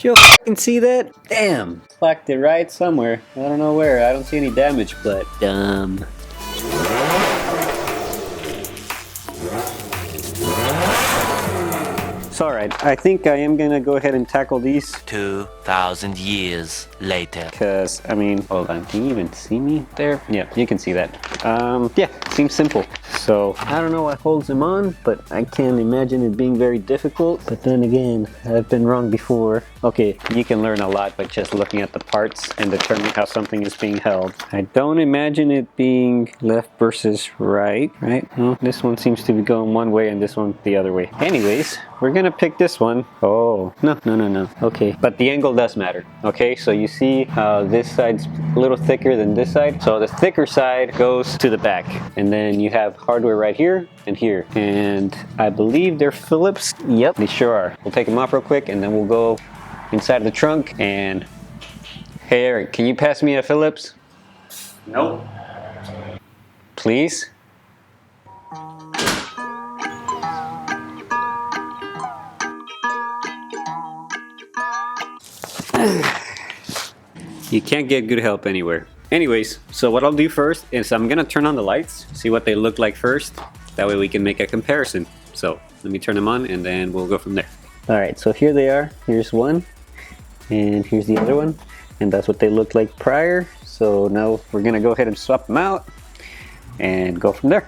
Did you fucking see that? Damn. Clacked it right somewhere. I don't know where. I don't see any damage, but dumb. It's alright. I think I am gonna go ahead and tackle these. 2,000 years later. Because, I mean, hold on. Can you even see me there? Yeah, you can see that. Yeah, seems simple. So, I don't know what holds them on, but I can't imagine it being very difficult. But then again, I've been wrong before. Okay, you can learn a lot by just looking at the parts and determining how something is being held. I don't imagine it being left versus right? Well, this one seems to be going one way and this one the other way. Anyways, we're gonna pick this one. Oh, no. Okay, but the angle does matter. Okay, so you see how this side's a little thicker than this side. So the thicker side goes to the back. And then you have hardware right here and here. And I believe they're Phillips. Yep, they sure are. We'll take them off real quick and then we'll go inside of the trunk and... Hey Eric, can you pass me a Phillips? Nope. Please? You can't get good help anywhere. Anyways, so what I'll do first is I'm gonna turn on the lights, see what they look like first. That way we can make a comparison. So let me turn them on and then we'll go from there. Alright, so here they are. Here's one and here's the other one. And that's what they looked like prior. So now we're gonna go ahead and swap them out and go from there.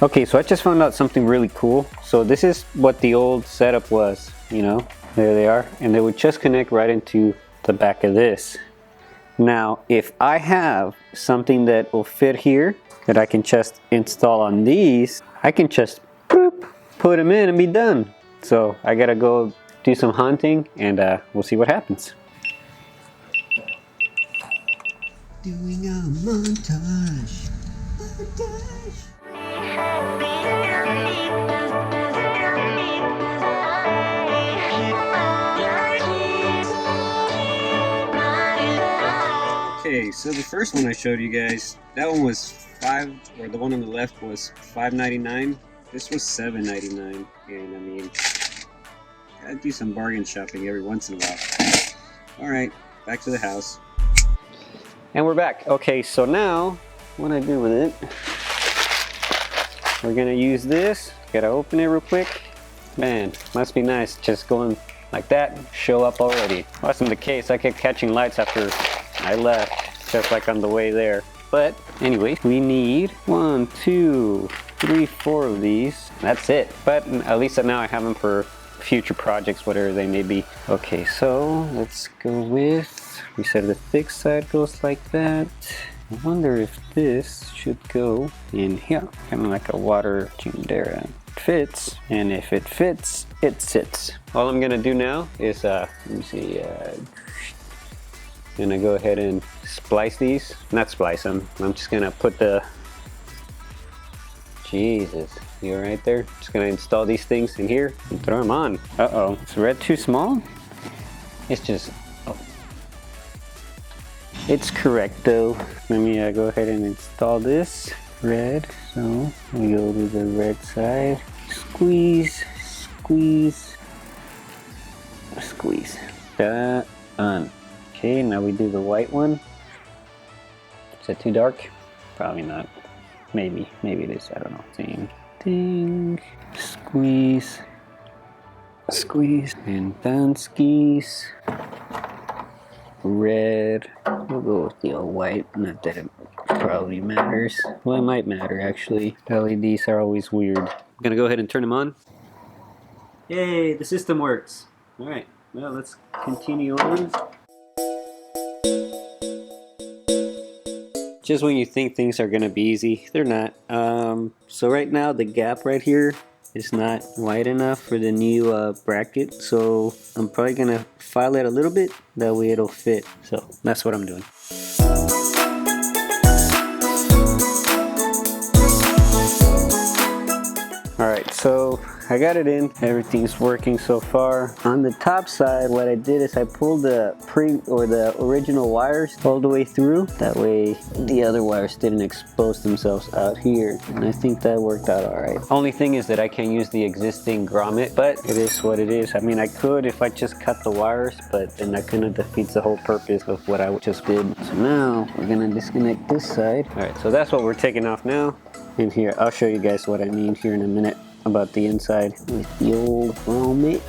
Okay, so I just found out something really cool. So this is what the old setup was, you know, there they are. And they would just connect right into the back of this. Now, if I have something that will fit here, that I can just install on these, I can just boop, put them in and be done. So I gotta go do some hunting and we'll see what happens. Doing a montage. Okay, so the first one I showed you guys, that one was the one on the left was $5.99. This was $7.99, and I mean, I do some bargain shopping every once in a while. All right, back to the house. And we're back. Okay, so now what I do with it? We're gonna use this. Gotta open it real quick. Man, must be nice just going like that, show up already. Wasn't the case. I kept catching lights after I left, just like on the way there. But anyway, we need 1, 2, 3, 4 of these. That's it. But at least now I have them for future projects, whatever they may be. Okay, so let's go with, we said the thick side goes like that. I wonder if this should go in here, kind of like a water Jundera. It fits, and if it fits, it sits. All I'm gonna do now is, let me see, gonna go ahead and splice these. Not splice them, I'm just gonna put the, Jesus, you all right there? Just gonna install these things in here and throw them on. Uh-oh, is red too small? It's just, it's correct though. Let me go ahead and install this red. So we go to the red side. Squeeze, squeeze, squeeze. Done. Okay, now we do the white one. Is that too dark? Probably not. Maybe it is. I don't know. Ding, ding. Squeeze, squeeze, and done. Skis. Red. We'll go with the old white. Not that it probably matters. Well, it might matter actually. LEDs are always weird. I'm gonna go ahead and turn them on. Yay, the system works. Alright, well, let's continue on. Just when you think things are gonna be easy, they're not. So right now the gap right here is not wide enough for the new bracket, so I'm probably gonna file it a little bit, that way it'll fit. So that's what I'm doing. Alright, so I got it in. Everything's working so far. On the top side, what I did is I pulled the original wires all the way through. That way the other wires didn't expose themselves out here. And I think that worked out all right. Only thing is that I can't use the existing grommet, but it is what it is. I mean, I could if I just cut the wires, but then that kind of defeats the whole purpose of what I just did. So now we're gonna disconnect this side. All right, so that's what we're taking off now. And here, I'll show you guys what I mean here in a minute about the inside with the old grommet.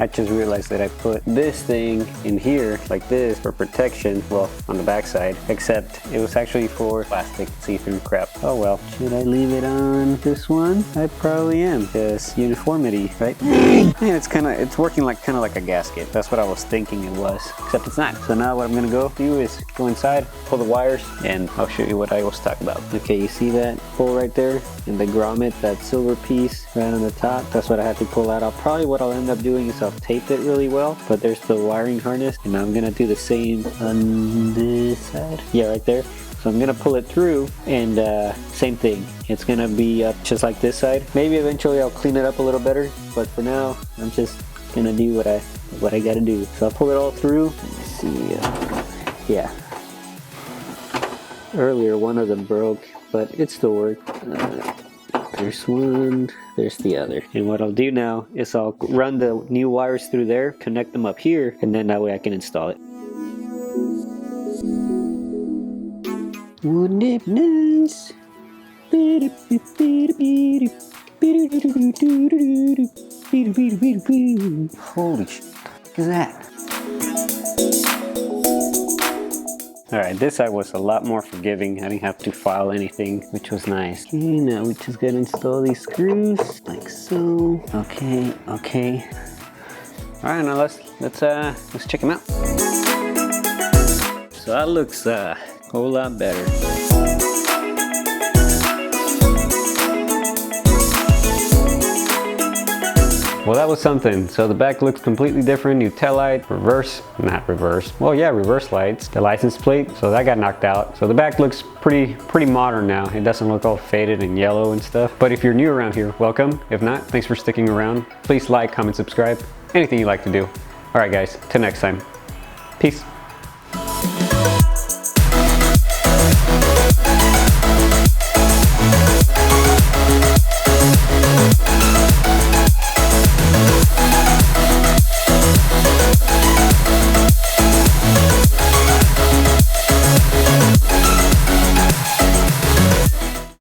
I just realized that I put this thing in here like this for protection, well, on the back side, except it was actually for plastic see-through crap. Oh well. Should I leave it on this one? I probably am, because uniformity, right? Man, it's working like kind of like a gasket. That's what I was thinking it was, except it's not. So now what I'm gonna go do is go inside, pull the wires, and I'll show you what I was talking about. Okay, you see that hole right there? And the grommet, that silver piece right on the top, that's what I have to pull out. What I'll end up doing is I'll tape it really well, but there's the wiring harness, and I'm gonna do the same on this side. Yeah, right there. So I'm gonna pull it through, and same thing. It's gonna be up just like this side. Maybe eventually I'll clean it up a little better, but for now, I'm just gonna do what I gotta do. So I'll pull it all through. Let's see. Yeah. Earlier, one of them broke, but it still worked. There's one, there's the other. And what I'll do now is I'll run the new wires through there, connect them up here, and then that way I can install it. Wouldn't it nice? Holy shit, look at that. Alright, this side was a lot more forgiving. I didn't have to file anything, which was nice. Okay, now we just gotta install these screws, like so. Okay. Alright, now let's check them out. So that looks a whole lot better. Well, that was something. So the back looks completely different. New tail light, reverse lights, the license plate. So that got knocked out. So the back looks pretty modern now. It doesn't look all faded and yellow and stuff. But if you're new around here, welcome. If not, thanks for sticking around. Please like, comment, subscribe, anything you like to do. All right, guys, till next time. Peace.